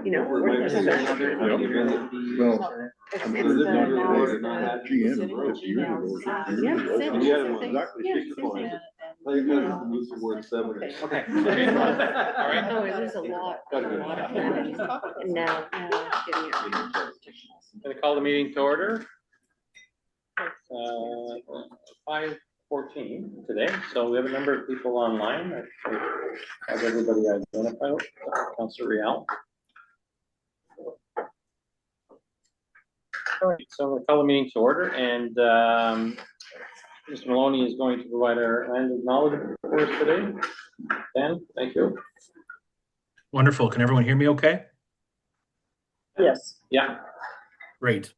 you know, work with Well, it's GM, move towards 7. Okay. Oh, there's a lot of planning, and now getting it. Gonna call the meeting to order. 5:14 today, so we have a number of people online. Has everybody identified? Councillor Rial. All right, so we'll call the meeting to order, and Mr. Maloney is going to provide our land acknowledgement for us today. Dan, thank you. Wonderful. Can everyone hear me okay? Yes. Yeah. Great.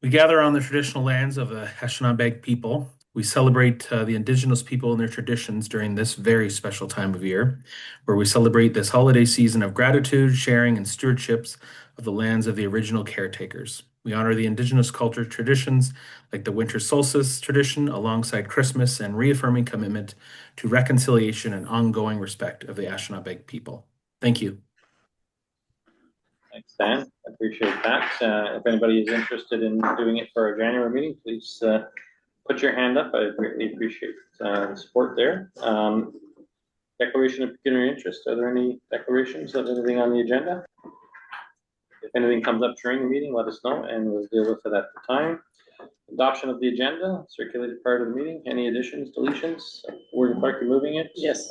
We gather on the traditional lands of the Anishinaabe people. We celebrate the Indigenous people and their traditions during this very special time of year, where we celebrate this holiday season of gratitude, sharing, and stewardships of the lands of the original caretakers. We honor the Indigenous culture traditions like the winter solstice tradition alongside Christmas and reaffirming commitment to reconciliation and ongoing respect of the Anishinaabe people. Thank you. Thanks, Dan. I appreciate that. If anybody is interested in doing it for our January meeting, please put your hand up. I greatly appreciate the support there. Declaration of pecuniary interest. Are there any declarations of anything on the agenda? If anything comes up during the meeting, let us know and we'll deal with it at the time. Adoption of the agenda, circulated prior to the meeting. Any additions, deletions? Warden Clark, you moving it? Yes.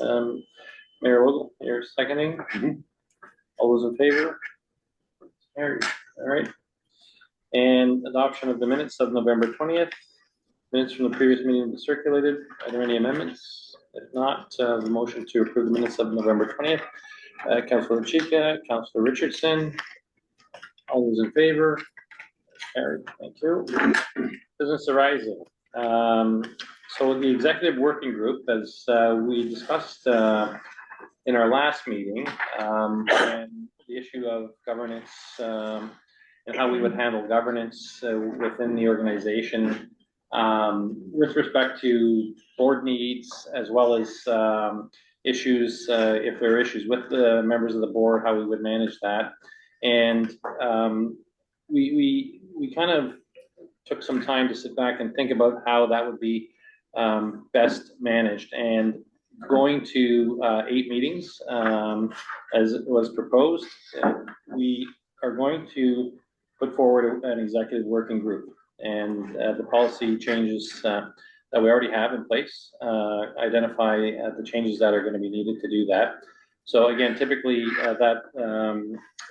Mayor Vogel, you're seconding? All those in favor? All right. And adoption of the minutes of November 20th. Minutes from the previous meeting circulated. Are there any amendments? If not, the motion to approve the minutes of November 20th. Councillor Chica, Councillor Richardson. All those in favor? Carried. Thank you. Business arising. So the executive working group, as we discussed in our last meeting, and the issue of governance and how we would handle governance within the organization with respect to board needs, as well as issues, if there are issues with the members of the board, how we would manage that. And we kind of took some time to sit back and think about how that would be best managed. And going to 8 meetings, as it was proposed, we are going to put forward an executive working group. And the policy changes that we already have in place identify the changes that are going to be needed to do that. So again, typically that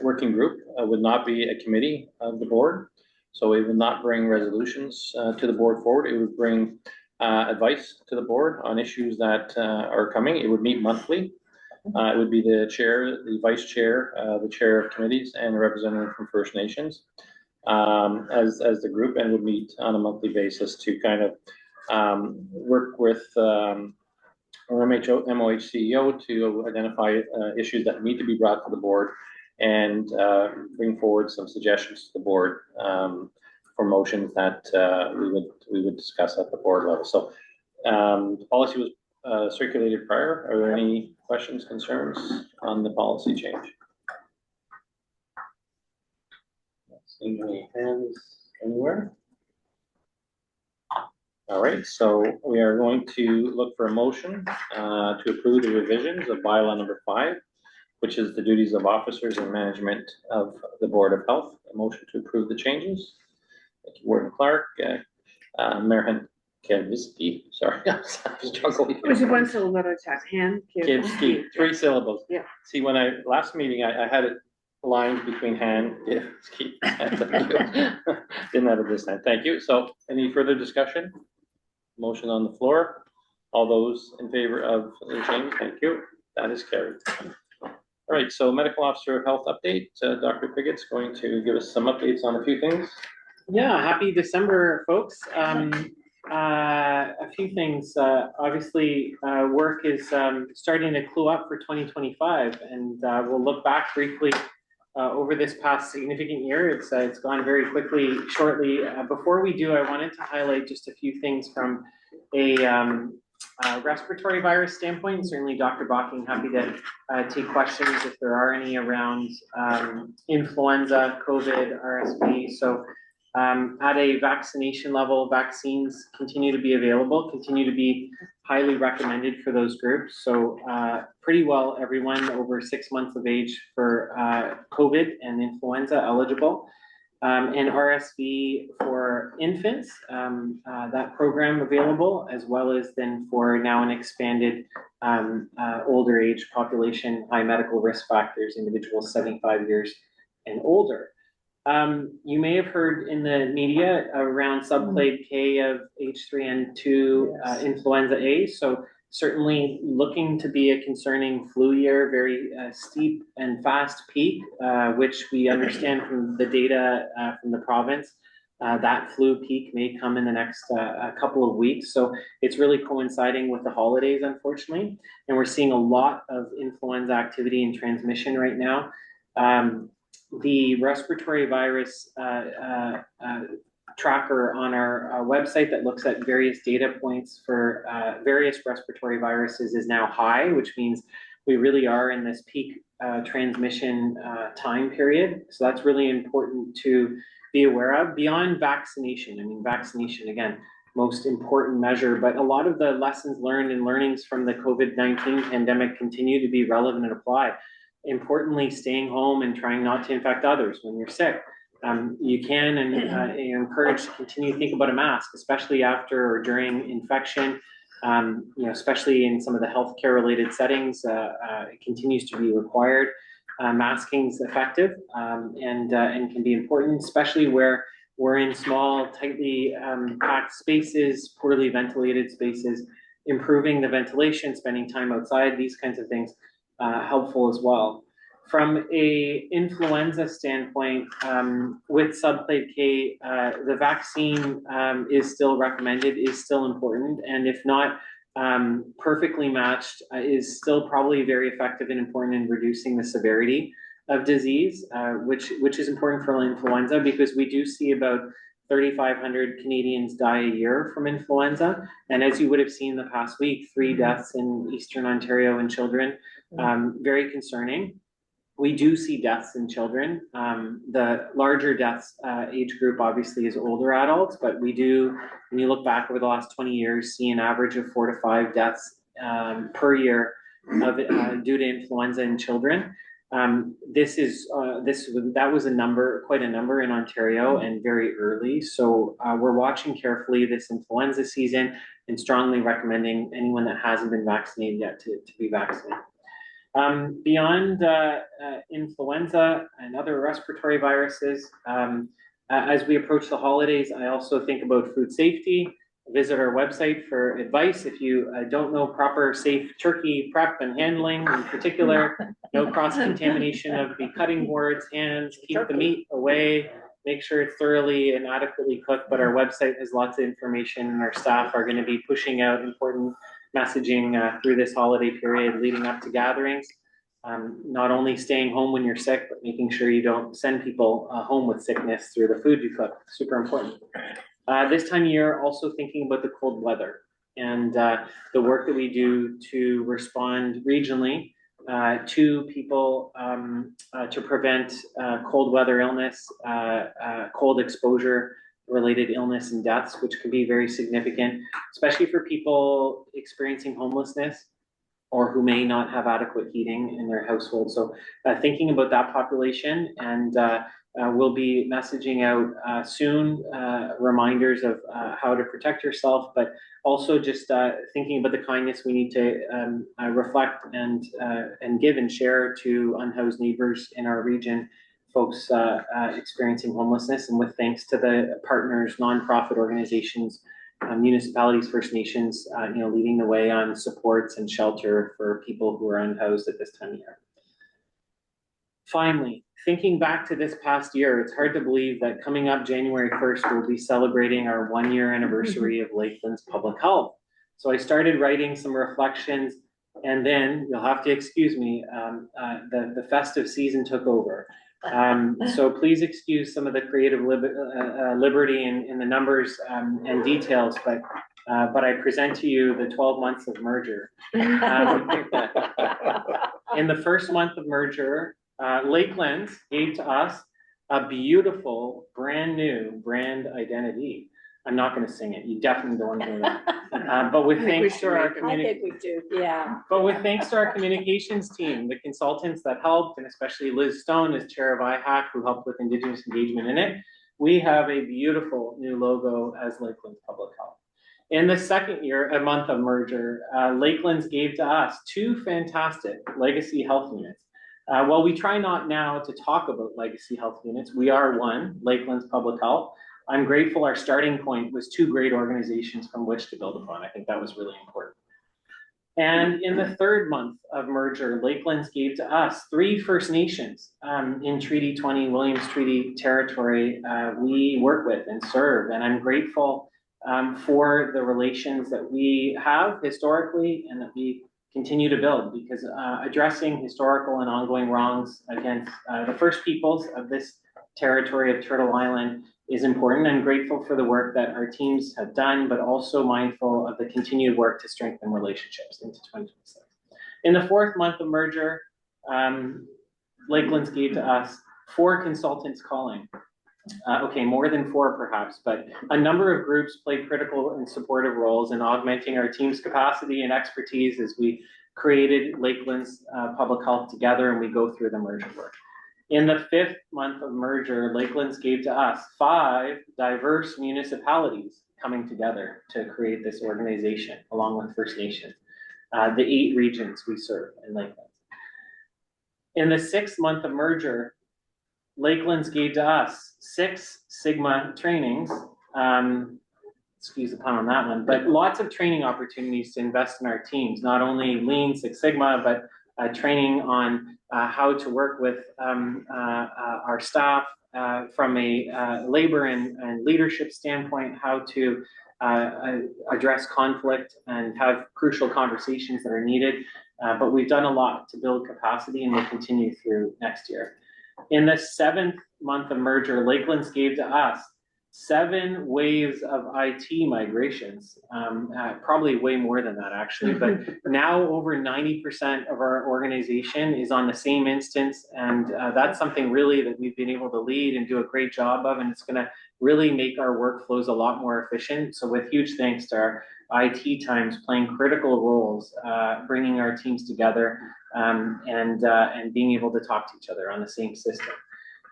working group would not be a committee of the board. So it would not bring resolutions to the board forward. It would bring advice to the board on issues that are coming. It would meet monthly. It would be the chair, the vice chair, the chair of committees, and a representative from First Nations as the group, and would meet on a monthly basis to kind of work with our MOH CEO to identify issues that need to be brought to the board and bring forward some suggestions to the board for motions that we would discuss at the board level. So the policy was circulated prior. Are there any questions, concerns on the policy change? Not seeing any hands anywhere. All right, so we are going to look for a motion to approve the revisions of bylaw number 5, which is the duties of officers and management of the Board of Health. A motion to approve the changes. Thank you, Warden Clark. Mayor Kevsky, sorry, I was struggling. Was it one syllable at a time? Hand? Kevsky, 3 syllables. Yeah. See, when last meeting, I had it lined between hand, Kevsky. Didn't have it this time. Thank you. So any further discussion? Motion on the floor. All those in favor of the change, thank you. That is carried. All right, so medical officer of health update. Dr. Piggott's going to give us some updates on a few things. Yeah, happy December, folks. A few things. Obviously, work is starting to clue up for 2025, and we'll look back briefly over this past significant year. It's gone very quickly. Shortly, before we do, I wanted to highlight just a few things from a respiratory virus standpoint, certainly Dr. Bocking, happy to take questions if there are any around influenza, COVID, RSV. So at a vaccination level, vaccines continue to be available, continue to be highly recommended for those groups. So pretty well everyone over 6 months of age for COVID and influenza eligible. And RSV for infants, that program available, as well as then for now an expanded older age population, high medical risk factors, individuals 75 years and older. You may have heard in the media around subclade K of H3N2 influenza A. So certainly looking to be a concerning flu year, very steep and fast peak, which we understand from the data from the province. That flu peak may come in the next couple of weeks. So it's really coinciding with the holidays, unfortunately. And we're seeing a lot of influenza activity and transmission right now. The respiratory virus tracker on our website that looks at various data points for various respiratory viruses is now high, which means we really are in this peak transmission time period. So that's really important to be aware of. Beyond vaccination, I mean, vaccination, again, most important measure, but a lot of the lessons learned and learnings from the COVID-19 pandemic continue to be relevant and apply. Importantly, staying home and trying not to infect others when you're sick. You can and you're encouraged to continue to think about a mask, especially after or during infection. Especially in some of the healthcare related settings, it continues to be required. Masking is effective and can be important, especially where we're in small, tightly packed spaces, poorly ventilated spaces. Improving the ventilation, spending time outside, these kinds of things, helpful as well. From a influenza standpoint, with subclade K, the vaccine is still recommended, is still important, and if not perfectly matched, is still probably very effective and important in reducing the severity of disease, which is important for influenza because we do see about 3,500 Canadians die a year from influenza. And as you would have seen the past week, 3 deaths in Eastern Ontario in children, very concerning. We do see deaths in children. The larger deaths age group obviously is older adults, but we do, when you look back over the last 20 years, see an average of 4 to 5 deaths per year due to influenza in children. That was a number, quite a number in Ontario and very early. So we're watching carefully this influenza season and strongly recommending anyone that hasn't been vaccinated yet to be vaccinated. Beyond influenza and other respiratory viruses, as we approach the holidays, I also think about food safety. Visit our website for advice. If you don't know proper safe turkey prep and handling, in particular, no cross-contamination of the cutting boards, hands, keep the meat away, make sure it's thoroughly and adequately cooked. But our website has lots of information, and our staff are going to be pushing out important messaging through this holiday period leading up to gatherings. Not only staying home when you're sick, but making sure you don't send people home with sickness through the food you cook. Super important. This time of year, also thinking about the cold weather and the work that we do to respond regionally to people to prevent cold weather illness, cold exposure related illness and deaths, which can be very significant, especially for people experiencing homelessness or who may not have adequate heating in their household. So thinking about that population, and we'll be messaging out soon reminders of how to protect yourself, but also just thinking about the kindness we need to reflect and give and share to unhoused neighbors in our region, folks experiencing homelessness, and with thanks to the partners, nonprofit organizations, municipalities, First Nations, leading the way on supports and shelter for people who are unhoused at this time of year. Finally, thinking back to this past year, it's hard to believe that coming up January 1st, we'll be celebrating our 1-year anniversary of Lakeland's public health. So I started writing some reflections, and then you'll have to excuse me, the festive season took over. So please excuse some of the creative liberty in the numbers and details, but but I present to you the 12 months of merger. In the first month of merger, Lakelands gave to us a beautiful, brand new brand identity. I'm not going to sing it. You definitely don't want to do that. But with thanks to our I think we do, yeah. But with thanks to our communications team, the consultants that helped, and especially Liz Stone as chair of IHAC, who helped with Indigenous engagement in it, we have a beautiful new logo as Lakelands Public Health. In the second year, a month of merger, Lakelands gave to us 2 fantastic legacy health units. While we try not now to talk about legacy health units, we are one, Lakelands Public Health. I'm grateful our starting point was 2 great organizations from which to build upon. I think that was really important. And in the third month of merger, Lakelands gave to us 3 First Nations in Treaty 20, Williams Treaty territory we work with and serve. And I'm grateful for the relations that we have historically and that we continue to build, because addressing historical and ongoing wrongs against the First Peoples of this territory of Turtle Island is important. I'm grateful for the work that our teams have done, but also mindful of the continued work to strengthen relationships into 2026. In the 4th month of merger, Lakelands gave to us 4 consultants calling. Okay, more than 4 perhaps, but a number of groups played critical and supportive roles in augmenting our team's capacity and expertise as we created Lakelands Public Health together and we go through the merger work. In the 5th month of merger, Lakelands gave to us 5 diverse municipalities coming together to create this organization, along with First Nations, the 8 regions we serve in Lakelands. In the 6th month of merger, Lakelands gave to us 6 Sigma trainings, excuse the pun on that one, but lots of training opportunities to invest in our teams, not only Lean Six Sigma, but training on how to work with our staff from a labor and leadership standpoint, how to address conflict and have crucial conversations that are needed. But we've done a lot to build capacity and we'll continue through next year. In the 7th month of merger, Lakelands gave to us 7 waves of IT migrations, probably way more than that actually, but now over 90% of our organization is on the same instance, and that's something really that we've been able to lead and do a great job of, and it's going to really make our workflows a lot more efficient. So with huge thanks to our IT times playing critical roles, bringing our teams together and being able to talk to each other on the same system.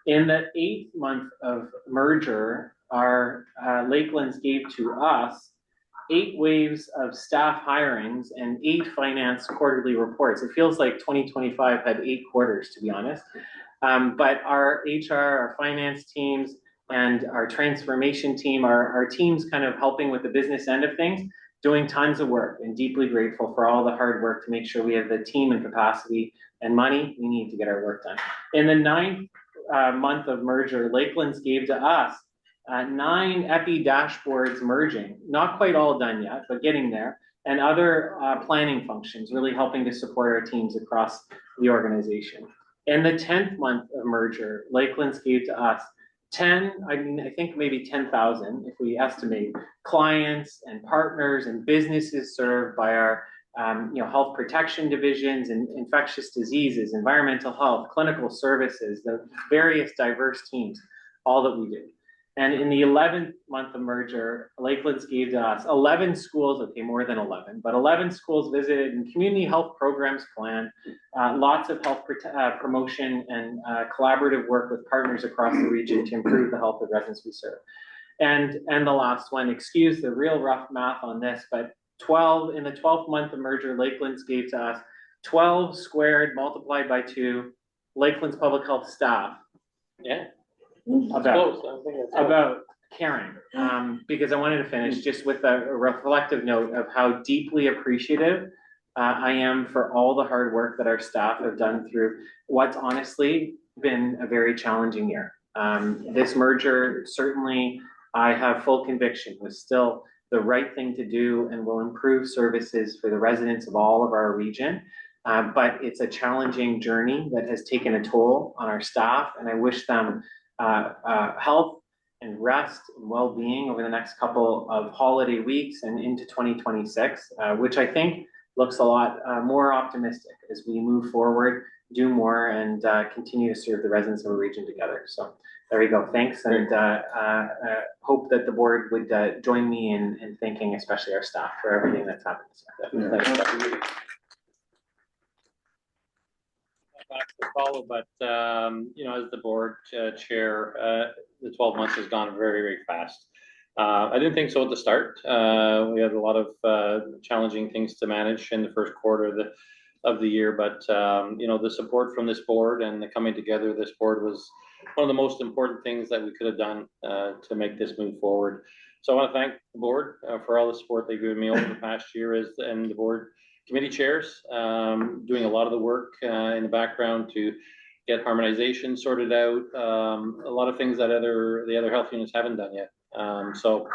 In the 8th month of merger, our Lakelands gave to us 8 waves of staff hirings and 8 finance quarterly reports. It feels like 2025 had 8 quarters, to be honest. But our HR, our finance teams, and our transformation team, our teams kind of helping with the business end of things, doing tons of work, and deeply grateful for all the hard work to make sure we have the team and capacity and money we need to get our work done. In the 9th month of merger, Lakelands gave to us 9 EPI dashboards merging, not quite all done yet, but getting there, and other planning functions, really helping to support our teams across the organization. In the 10th month of merger, Lakelands gave to us I think maybe 10,000 if we estimate, clients and partners and businesses served by our health protection divisions and infectious diseases, environmental health, clinical services, the various diverse teams, all that we do. And in the 11th month of merger, Lakelands gave to us 11 schools, okay, more than 11, but 11 schools visited and community health programs planned, lots of health promotion and collaborative work with partners across the region to improve the health of residents we serve. And the last one, excuse the real rough math on this, but in the 12th month of merger, Lakelands gave to us 12 squared multiplied by 2 Lakelands Public Health staff. Yeah. About caring, because I wanted to finish just with a reflective note of how deeply appreciative I am for all the hard work that our staff have done through what's honestly been a very challenging year. This merger, certainly, I have full conviction, was still the right thing to do and will improve services for the residents of all of our region. But it's a challenging journey that has taken a toll on our staff, and I wish them health and rest and well-being over the next couple of holiday weeks and into 2026, which I think looks a lot more optimistic as we move forward, do more, and continue to serve the residents of our region together. So there you go. Thanks, and hope that the board would join me in thanking especially our staff for everything that's happened. Back to follow, but you know, as the board chair, the 12 months has gone very, very fast. I didn't think so at the start. We had a lot of challenging things to manage in the first quarter of the year, but you know, the support from this board and the coming together of this board was one of the most important things that we could have done to make this move forward. So I want to thank the board for all the support they've given me over the past year, and the board committee chairs doing a lot of the work in the background to get harmonization sorted out, a lot of things that the other health units haven't done yet. So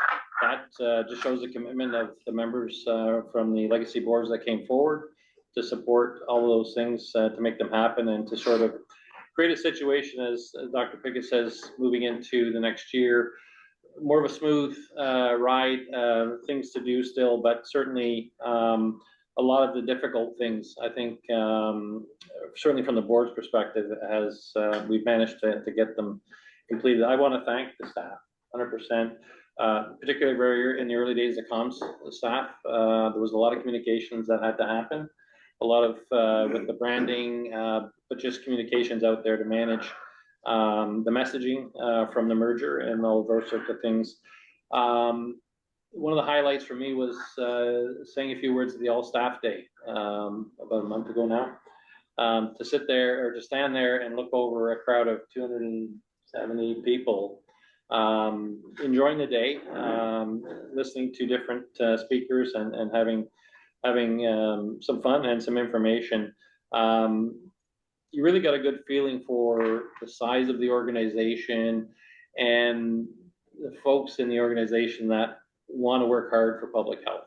that just shows the commitment of the members from the legacy boards that came forward to support all of those things to make them happen and to sort of create a situation, as Dr. Pickett says, moving into the next year, more of a smooth ride, things to do still, but certainly a lot of the difficult things, I think, certainly from the board's perspective, as we've managed to get them completed. I want to thank the staff, 100%, particularly very in the early days of comms staff. There was a lot of communications that had to happen, a lot of with the branding, but just communications out there to manage the messaging from the merger and all of those sorts of things. One of the highlights for me was saying a few words at the all staff day about a month ago now. To sit there or to stand there and look over a crowd of 270 people enjoying the day, listening to different speakers and having some fun and some information. You really got a good feeling for the size of the organization and the folks in the organization that want to work hard for public health.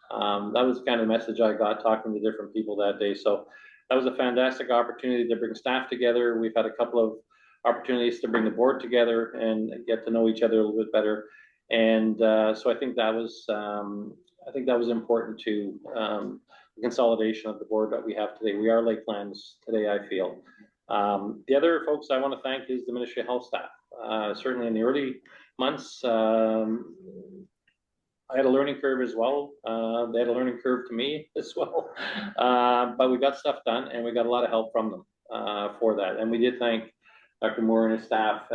That was kind of the message I got talking to different people that day. So that was a fantastic opportunity to bring staff together. We've had a couple of opportunities to bring the board together and get to know each other a little bit better. And so I think that was important to the consolidation of the board that we have today. We are Lakelands today, I feel. The other folks I want to thank is the Ministry of Health staff. Certainly in the early months, I had a learning curve as well. They had a learning curve to me as well. But we got stuff done and we got a lot of help from them for that. And we did thank Dr. Moore and his staff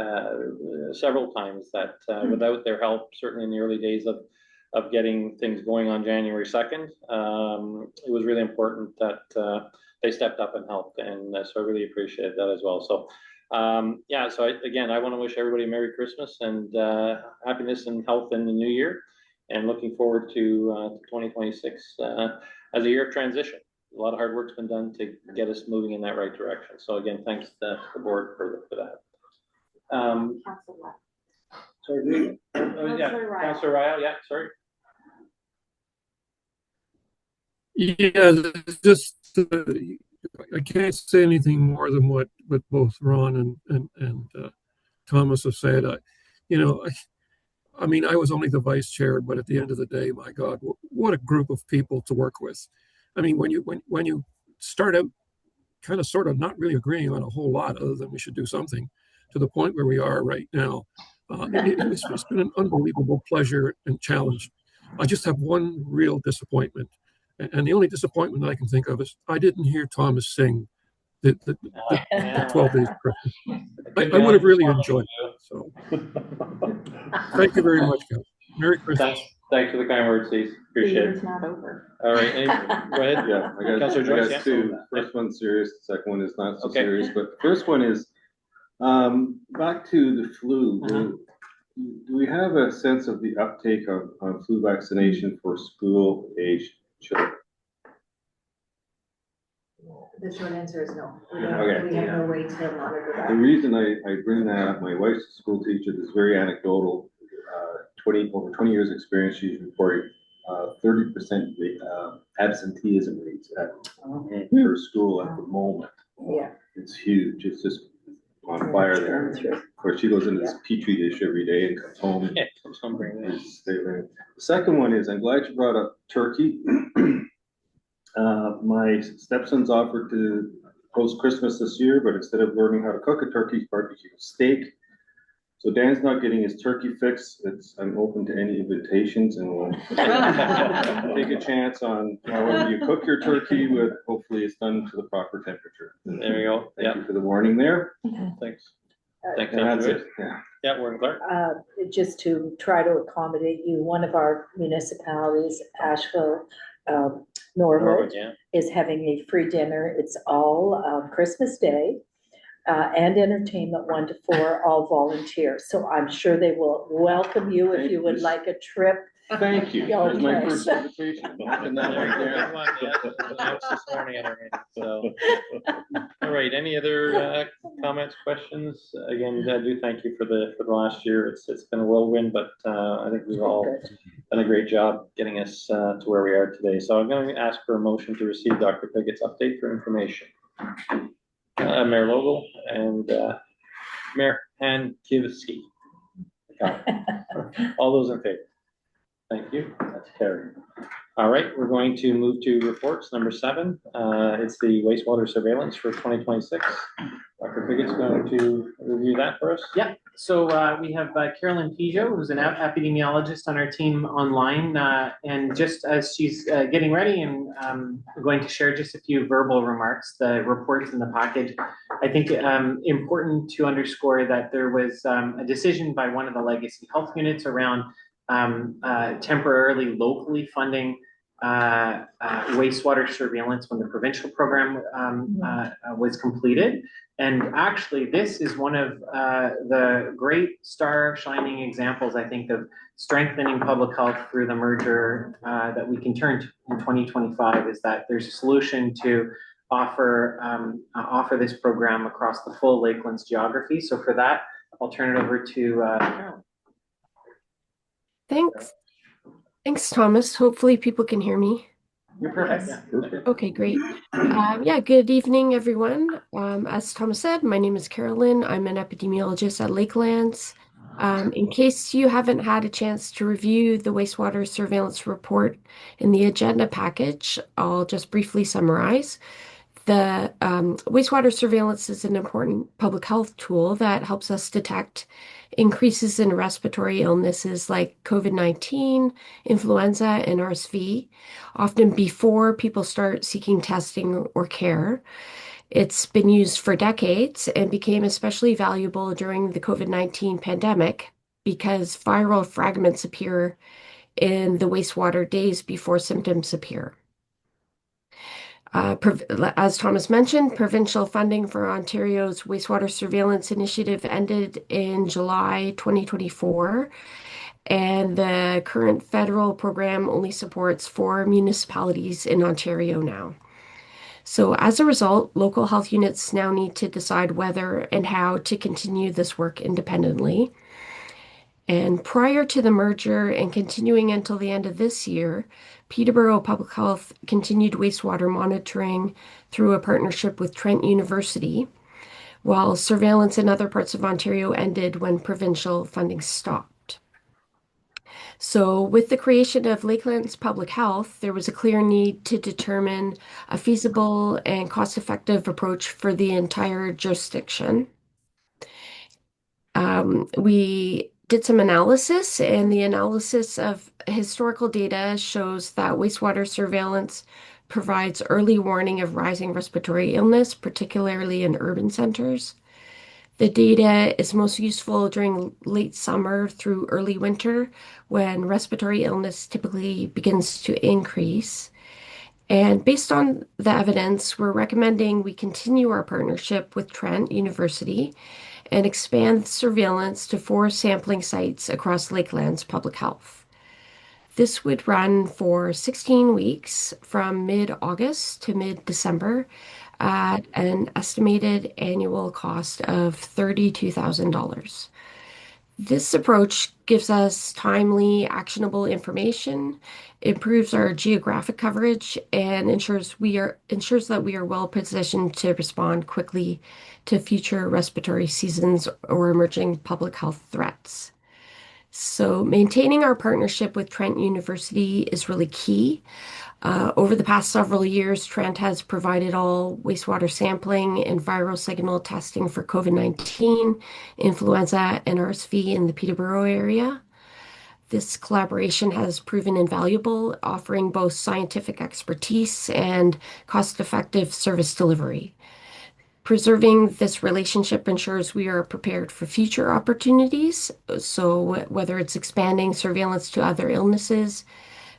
several times that without their help, certainly in the early days of getting things going on January 2nd, it was really important that they stepped up and helped. And so I really appreciate that as well. So yeah, so I want to wish everybody a Merry Christmas and happiness and health in the new year. And looking forward to 2026 as a year of transition. A lot of hard work's been done to get us moving in that right direction. So again, thanks to the board for that. Sorry, Councillor Ryle, yeah, sorry. Yeah, just I can't say anything more than what both Ron and Thomas have said. I mean, I was only the vice chair, but at the end of the day, my God, what a group of people to work with. I mean, when you start out kind of sort of not really agreeing on a whole lot other than we should do something, to the point where we are right now, it's been an unbelievable pleasure and challenge. I just have one real disappointment. And the only disappointment that I can think of is I didn't hear Thomas sing the 12 days of Christmas. I would have really enjoyed it. So thank you very much, guys. Merry Christmas. Thanks for the kind words, Steve. Appreciate it. It's not over. All right, go ahead. Yeah, I got two. First one's serious, the second one is not so serious. But the first one is back to the flu. Do we have a sense of the uptake on flu vaccination for school-aged children? The short answer is no. We Okay. have no way to monitor The that. reason I bring that up, my wife's a school teacher. This is very anecdotal. Over 20 years experience, she's reporting 30% absenteeism rates at her school at the moment. Yeah. It's huge. It's just on fire there. Of course, she goes into this petri dish every day and comes home and Yeah, I'm bringing that. The second one is, I'm glad you brought up turkey. My stepson's offered to host Christmas this year, but instead of learning how to cook a turkey, he's barbecue steak. So Dan's not getting his turkey fix. I'm open to any invitations, and we'll take a chance on however you cook your turkey with, hopefully it's done to the proper temperature. There you go. Thank Yeah, you for the warning there. thanks. Thanks, And that's Andrew. it, yeah. Yeah, Warren Clark. Just to try to accommodate you, one of our municipalities, Asheville, Norwood, Yeah. is having a free dinner. It's all Christmas Day. And entertainment 1 to 4, all volunteer. So I'm sure they will welcome you if you would like a trip. Thank you. There's my Okay. first invitation. And that right there. Good one, yeah. That was announced this morning at our meeting, so. All right, any other comments, questions? Again, I do thank you for the last year. It's been a whirlwind, but I think we've all done a great job getting us to where we are today. So I'm going to ask for a motion to receive Dr. Piggott's update for information. Mayor Logel and Mayor Hankivski. All those in favor? Thank you. That's carried. All right, we're going to move to reports. Number 7. It's the wastewater surveillance for 2026. Dr. Piggott's going to review that for us. Yeah, so we have Carolyn Pigeot, who's an epidemiologist on our team online. And just as she's getting ready and going to share just a few verbal remarks, the reports in the package, I think important to underscore that there was a decision by one of the legacy health units around temporarily locally funding wastewater surveillance when the provincial program was completed. And actually, this is one of the great star shining examples, I think, of strengthening public health through the merger that we can turn to in 2025, is that there's a solution to offer this program across the full Lakelands geography. So for that, I'll turn it over to Carolyn. Thanks, Thomas. Hopefully people can hear me. You're perfect. Yeah. Okay, great. Yeah, good evening, everyone. As Thomas said, my name is Carolyn. I'm an epidemiologist at Lakelands. In case you haven't had a chance to review the wastewater surveillance report in the agenda package, I'll just briefly summarize. The wastewater surveillance is an important public health tool that helps us detect increases in respiratory illnesses like COVID-19, influenza, and RSV, often before people start seeking testing or care. It's been used for decades and became especially valuable during the COVID-19 pandemic because viral fragments appear in the wastewater days before symptoms appear. As Thomas mentioned, provincial funding for Ontario's wastewater surveillance initiative ended in July 2024, and the current federal program only supports 4 municipalities in Ontario now. So as a result, local health units now need to decide whether and how to continue this work independently. And prior to the merger and continuing until the end of this year, Peterborough Public Health continued wastewater monitoring through a partnership with Trent University, while surveillance in other parts of Ontario ended when provincial funding stopped. So with the creation of Lakelands Public Health, there was a clear need to determine a feasible and cost-effective approach for the entire jurisdiction. We did some analysis, and the analysis of historical data shows that wastewater surveillance provides early warning of rising respiratory illness, particularly in urban centers. The data is most useful during late summer through early winter, when respiratory illness typically begins to increase. And based on the evidence, we're recommending we continue our partnership with Trent University and expand surveillance to 4 sampling sites across Lakelands Public Health. This would run for 16 weeks from mid-August to mid-December at an estimated annual cost of $32,000. This approach gives us timely, actionable information, improves our geographic coverage, and ensures that we are well positioned to respond quickly to future respiratory seasons or emerging public health threats. So maintaining our partnership with Trent University is really key. Over the past several years, Trent has provided all wastewater sampling and viral signal testing for COVID-19, influenza, and RSV in the Peterborough area. This collaboration has proven invaluable, offering both scientific expertise and cost-effective service delivery. Preserving this relationship ensures we are prepared for future opportunities. So whether it's expanding surveillance to other illnesses,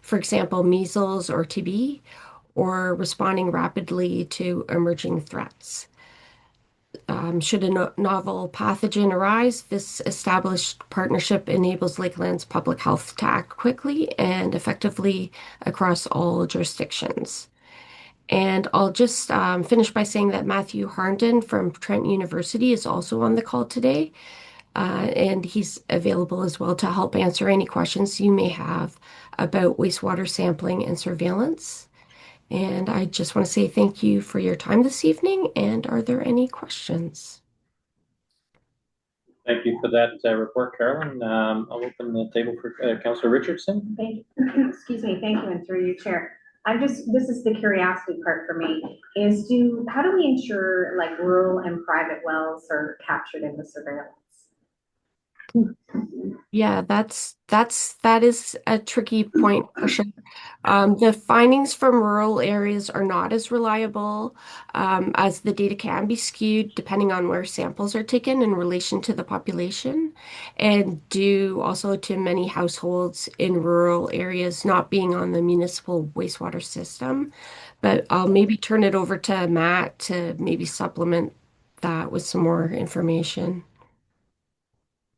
for example, measles or TB, or responding rapidly to emerging threats. Should a novel pathogen arise, this established partnership enables Lakeland's public health to act quickly and effectively across all jurisdictions. And I'll just finish by saying that Matthew Harnden from Trent University is also on the call today. And he's available as well to help answer any questions you may have about wastewater sampling and surveillance. And I just want to say thank you for your time this evening. And are there any questions? Thank you for that report, Carolyn. I'll open the table for Councillor Richardson. Thank you. Excuse me. Thank you, and through you, Chair. This is the curiosity part for me, is how do we ensure like rural and private wells are captured in the surveillance? Yeah, that is a tricky point for sure. The findings from rural areas are not as reliable, as the data can be skewed depending on where samples are taken in relation to the population, and due also to many households in rural areas not being on the municipal wastewater system. But I'll maybe turn it over to Matt to maybe supplement that with some more information.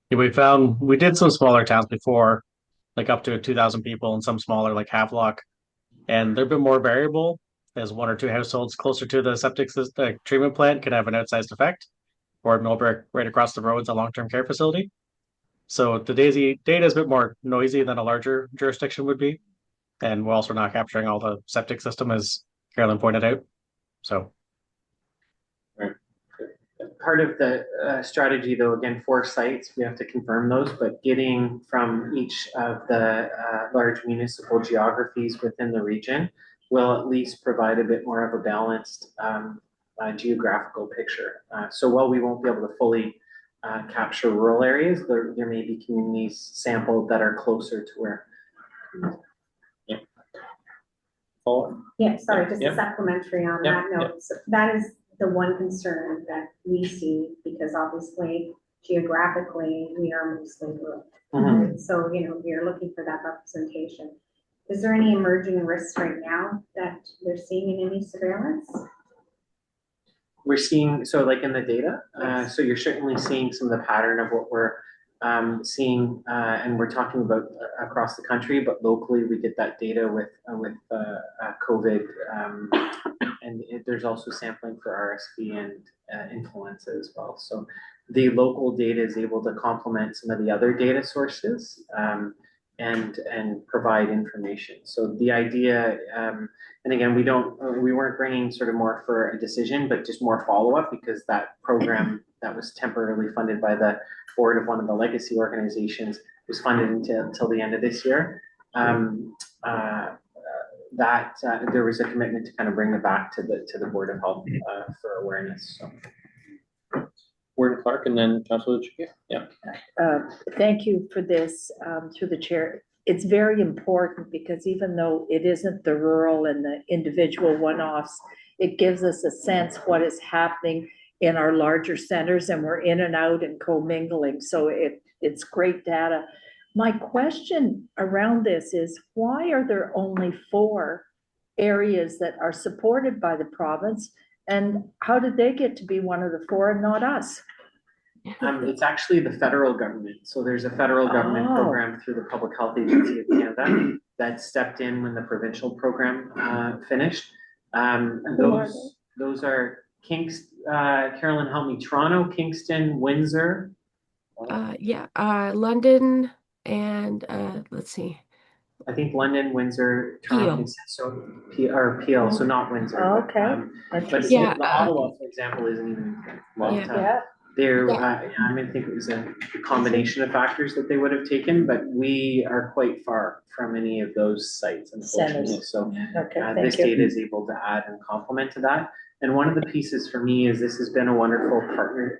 Yeah, we did some smaller towns before, like up to 2,000 people, and some smaller like Havelock, and they're a bit more variable, as one or two households closer to the septic system, treatment plant can have an outsized effect, or at Millbrook right across the road is a long-term care facility. So the data is a bit more noisy than a larger jurisdiction would be, and we're also not capturing all the septic system, as Carolyn pointed out. So. Part of the strategy, though, again, 4 sites, we have to confirm those, but getting from each of the large municipal geographies within the region will at least provide a bit more of a balanced geographical picture. So while we won't be able to fully capture rural areas, there may be communities sampled that are closer to where. Yeah. Yeah, sorry, just Yeah. a supplementary on Yeah. that note. So that is the one concern that we see, because obviously geographically we are mostly rural. Right? So, we are looking for that representation. Is there any emerging risks right now that they're seeing in any surveillance? We're seeing, so like in the data, so you're certainly seeing some of the pattern of what we're seeing, and we're talking about across the country, but locally we get that data with COVID, and there's also sampling for RSV and influenza as well. So the local data is able to complement some of the other data sources and provide information. So the idea, and again, we weren't bringing sort of more for a decision, but just more follow-up, because that program that was temporarily funded by the board of one of the legacy organizations was funded until the end of this year. That there was a commitment to kind of bring it back to the Board of Health for awareness. So. Warden Clark, and then Councilor Chiki. Yeah. Thank you for this, through the chair. It's very important, because even though it isn't the rural and the individual one-offs, it gives us a sense what is happening in our larger centers, and we're in and out and commingling. So it's great data. My question around this is, why are there only 4 areas that are supported by the province, and how did they get to be one of the 4 and not us? It's actually the federal government. So there's a federal government program through the Public Health Agency of Canada that stepped in when the provincial program finished. Those are Carolyn, help me, Toronto, Kingston, Windsor, London and let's see. I think London, Windsor, Peel. Toronto, so Peel, so not Windsor. Oh, okay. But Yeah, Ottawa, for example, isn't even Yeah. Yeah, There, Yeah. I mean, I think it was a combination of factors that they would have taken, but we are quite far from any of those sites, unfortunately. Centers. So okay, this thank you. data is able to add and complement to that. And one of the pieces for me is this has been a wonderful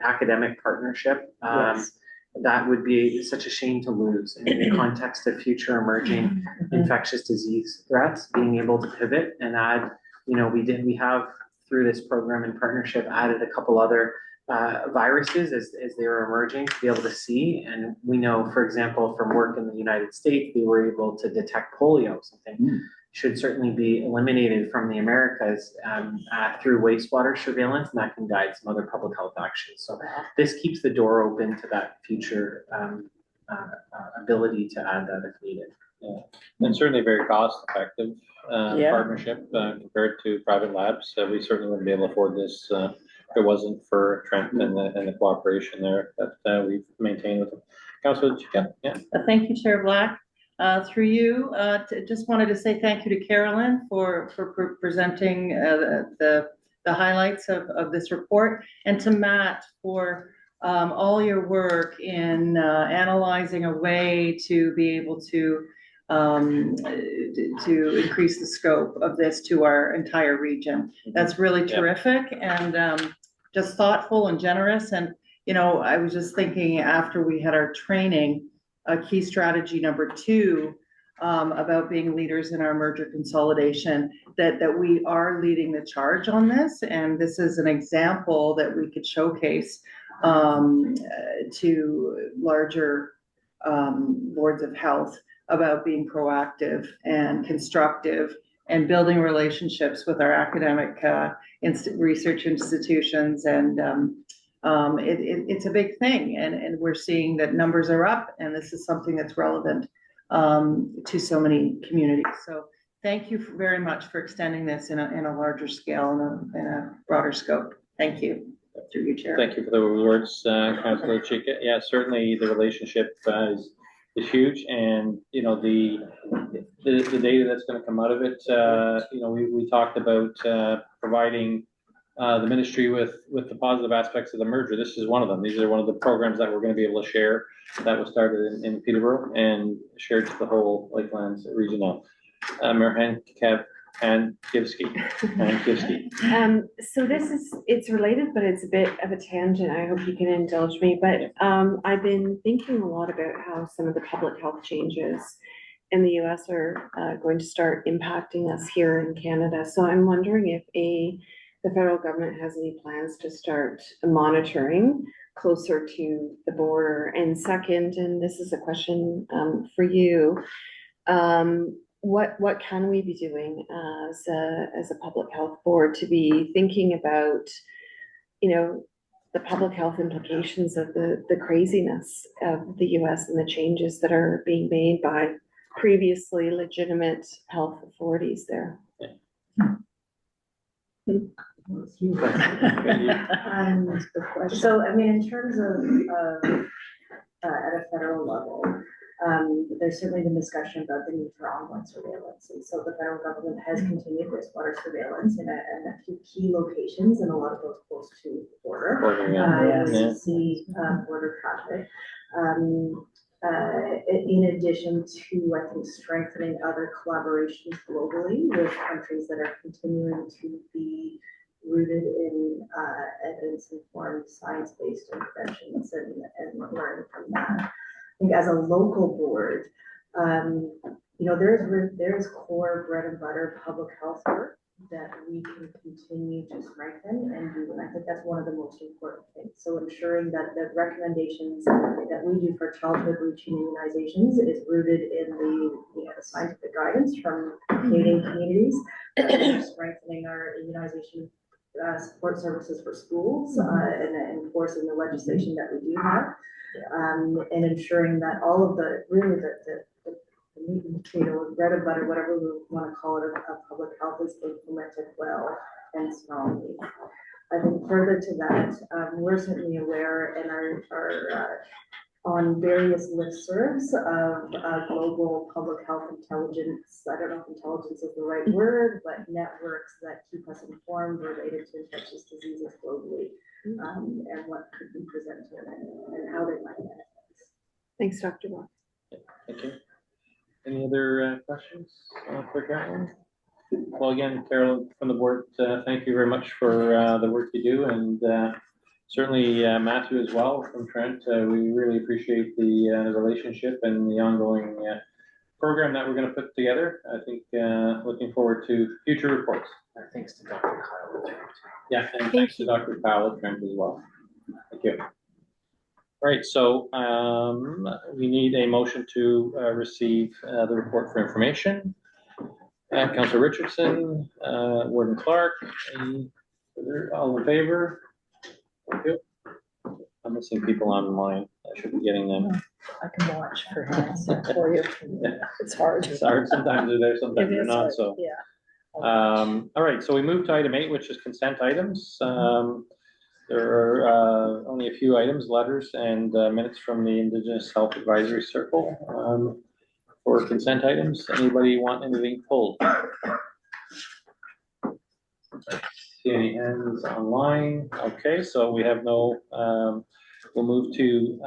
academic partnership. Yes. That would be such a shame to lose in the context of future emerging infectious disease threats, being able to pivot and add, we have through this program in partnership added a couple other viruses as they were emerging to be able to see. And we know, for example, from work in the United States, they were able to detect polio, something should certainly be eliminated from the Americas through wastewater surveillance, and that can guide some other public health actions. So this keeps the door open to that future ability to add that if needed. Yeah. And certainly very cost effective Yeah. partnership compared to private labs. We certainly wouldn't be able to afford this if it wasn't for Trent and the cooperation there that we've maintained with them. Councilor Chica, yeah. Thank you, Chair Black. Through you, just wanted to say thank you to Carolyn for presenting the highlights of this report, and to Matt for all your work in analyzing a way to be able to increase the scope of this to our entire region. That's really terrific and just thoughtful and generous. And, I was just thinking after we had our training, key strategy number 2 about being leaders in our merger consolidation, that we are leading the charge on this. And this is an example that we could showcase to larger boards of health about being proactive and constructive and building relationships with our academic research institutions. And it's a big thing, and we're seeing that numbers are up, and this is something that's relevant to so many communities. So thank you very much for extending this in a larger scale and in a broader scope. Thank you. Through you, Chair. Thank you for the words, Councilor Chica. Yeah, certainly the relationship is huge, and the data that's going to come out of it. We talked about providing the ministry with the positive aspects of the merger. This is one of them. These are one of the programs that we're going to be able to share that was started in Peterborough and shared to the whole Lakelands region now. Mayor Hankivski. So it's related, but it's a bit of a tangent. I hope you can indulge me, but I've been thinking a lot about how some of the public health changes in the US are going to start impacting us here in Canada. So I'm wondering if the federal government has any plans to start monitoring closer to the border. And second, and this is a question for you, what can we be doing as a public health board to be thinking about, the public health implications of the craziness of the US and the changes that are being made by previously legitimate health authorities there? So, I mean, in terms of at a federal level, there's certainly been discussion about the need for ongoing surveillance. And so the federal government has continued wastewater surveillance in a few key locations, and a lot of those close to the border. You see border traffic. In addition to, I think, strengthening other collaborations globally with countries that are continuing to be rooted in evidence-informed, science-based interventions and learning from that. I think as a local board, there's core bread and butter public health work that we can continue to strengthen and do, and I think that's one of the most important things. So ensuring that the recommendations that we do for childhood routine immunizations is rooted in the scientific guidance from Canadian communities, strengthening our immunization support services for schools and enforcing the legislation that we do have, and ensuring that all of the meat and potato, bread and butter, whatever we want to call it, of public health is implemented well and strongly. I think further to that, we're certainly aware, and our on various listservs of global public health intelligence. I don't know if intelligence is the right word, but networks that keep us informed related to infectious diseases globally, and what could be presented and how they might manifest. Thanks, Dr. Rock. Thank you. Any other questions for Carolyn? Well, again, Carolyn, from the board, thank you very much for the work you do, and certainly Matthew as well from Trent. We really appreciate the relationship and the ongoing program that we're going to put together. I think looking forward to future reports. Thanks to Dr. Kyle. Yeah, and thanks to Dr. Powell at Trent as well. Thank you. Right, so we need a motion to receive the report for information. Councillor Richardson, Warden Clark, all in favor? Thank you. I'm missing people online. I should be getting them. I can watch for hands for you. Yeah. It's hard. It's hard. Sometimes they're there, sometimes It they're is not. hard, So, yeah. all right. So we move to item 8, which is consent items. There are only a few items, letters, and minutes from the Indigenous Health Advisory Circle for consent items. Anybody want anything pulled? See any hands online? Okay, so we have no. We'll move to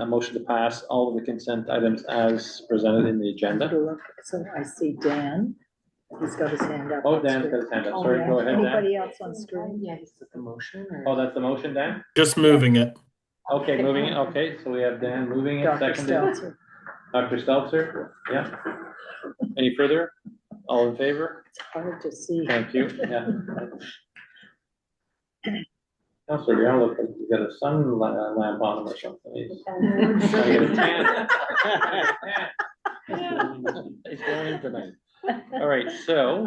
motion to pass all of the consent items as presented in the agenda. So I see Dan. He's got his hand up. Oh, Dan's got his hand up. Sorry, go ahead, Dan. Anybody else on screen? Yeah, is it the motion or? Oh, that's the motion, Dan? Just moving it. Okay, moving it. Okay, so we have Dan moving it, Dr. seconded. Stelzer. Dr. Stelzer, yeah. Any further? All in favor? It's hard to see. Thank you, yeah. Counselor, you look like you got a sun lamp on him or something. He's trying to get a tan. He's going in tonight. All right, so,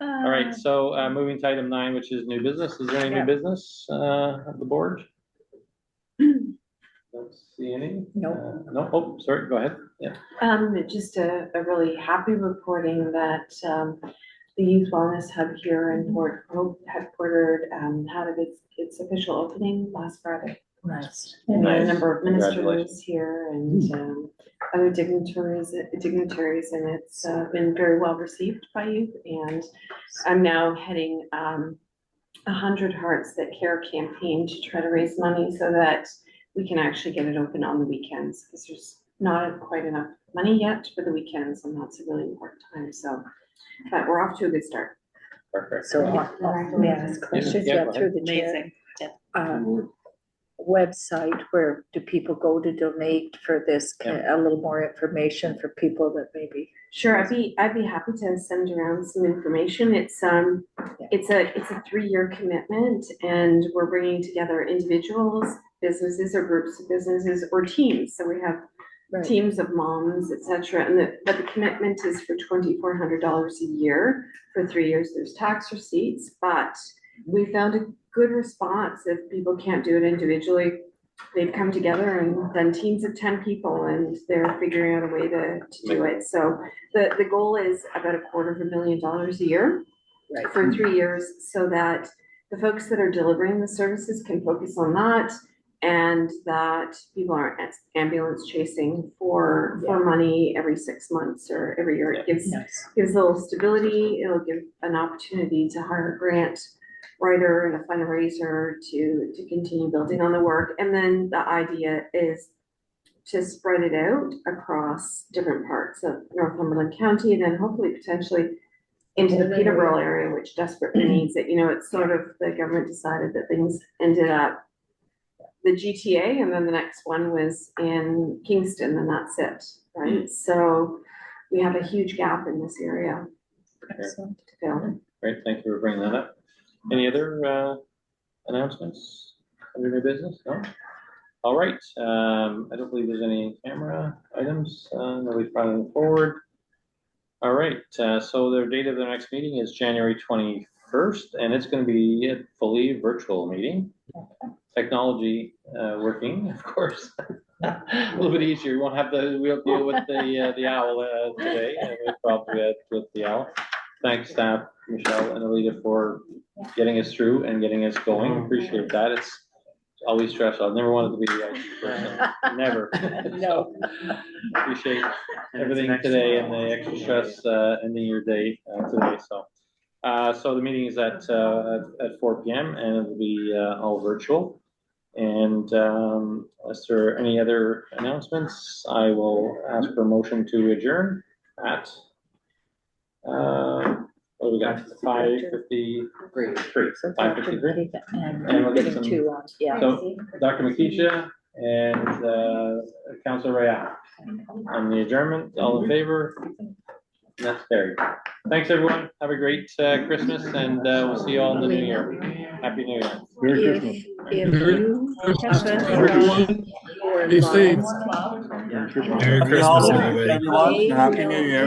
all right, so moving to item 9, which is new business. Is there any new business of the board? Don't see any. No. No. Oh, sorry. Go ahead. Yeah. Just a really happy reporting that the Youth Wellness Hub here in Port Hope headquartered had its official opening last Friday. Nice. And Nice. a number of ministers Congratulations. here and other dignitaries, and it's been very well received by youth. And I'm now heading 100 Hearts That Care campaign to try to raise money so that we can actually get it open on the weekends, because there's not quite enough money yet for the weekends, and that's a really important time. So, but we're off to a good start. Perfect. So, may I ask questions? Yeah, Yeah, go through the chair. Website, where do people go to donate for this? A little more information for people that maybe. Sure, I'd be happy to send around some information. It's a 3-year commitment, and we're bringing together individuals, businesses, or groups of businesses, or teams. So we have teams of moms, etc. But the commitment is for $2,400 a year for 3 years. There's tax receipts, but we found a good response. If people can't do it individually, they've come together and done teams of 10 people, and they're figuring out a way to do it. So the goal is about $250,000 a year for 3 years, so that the folks that are delivering the services can focus on that, and that people aren't ambulance chasing for money every 6 months or every year. It gives a little stability. It'll give an opportunity to hire a grant writer and a fundraiser to continue building on the work. And then the idea is to spread it out across different parts of Northumberland County, and then hopefully potentially into the Peterborough area, which desperately needs it. You know, it's sort of, the government decided that things ended up the GTA, and then the next one was in Kingston, and that's it, right? So we have a huge gap in this area to fill. Great, thank you for bringing that up. Any other announcements under new business? No? All right, I don't believe there's any camera items. Nobody's brought them forward. All right, so the date of the next meeting is January 21st, and it's going to be a fully virtual meeting. Technology working, of course. A little bit easier. We won't have we'll deal with the owl today. We'll probably with the owl. thank staff, Michelle and Alita, for getting us through and getting us going. Appreciate that. It's always stressful. I've never wanted to be the IT person, never. No. Appreciate And it's everything an extra today and one. the extra stress, ending your day, today, so. So the meeting is at 4 PM and it'll be, all virtual. And, unless there are any other announcements, I will ask for a motion to adjourn at, what do we got, 5:53? So 5:53? And And we'll get getting some- two on, yeah. So, Dr. Makisha and, Councilor Royale. On the adjournment, all in favor? That's carried. Thanks, everyone. Have a great, Christmas, and, we'll see you all in the new year. Happy New Year. Merry If, Christmas. if Merry you Christmas, haven't everyone. your Be safe. Lions Club, Merry Christmas, everybody. Everyone, Happy New Year.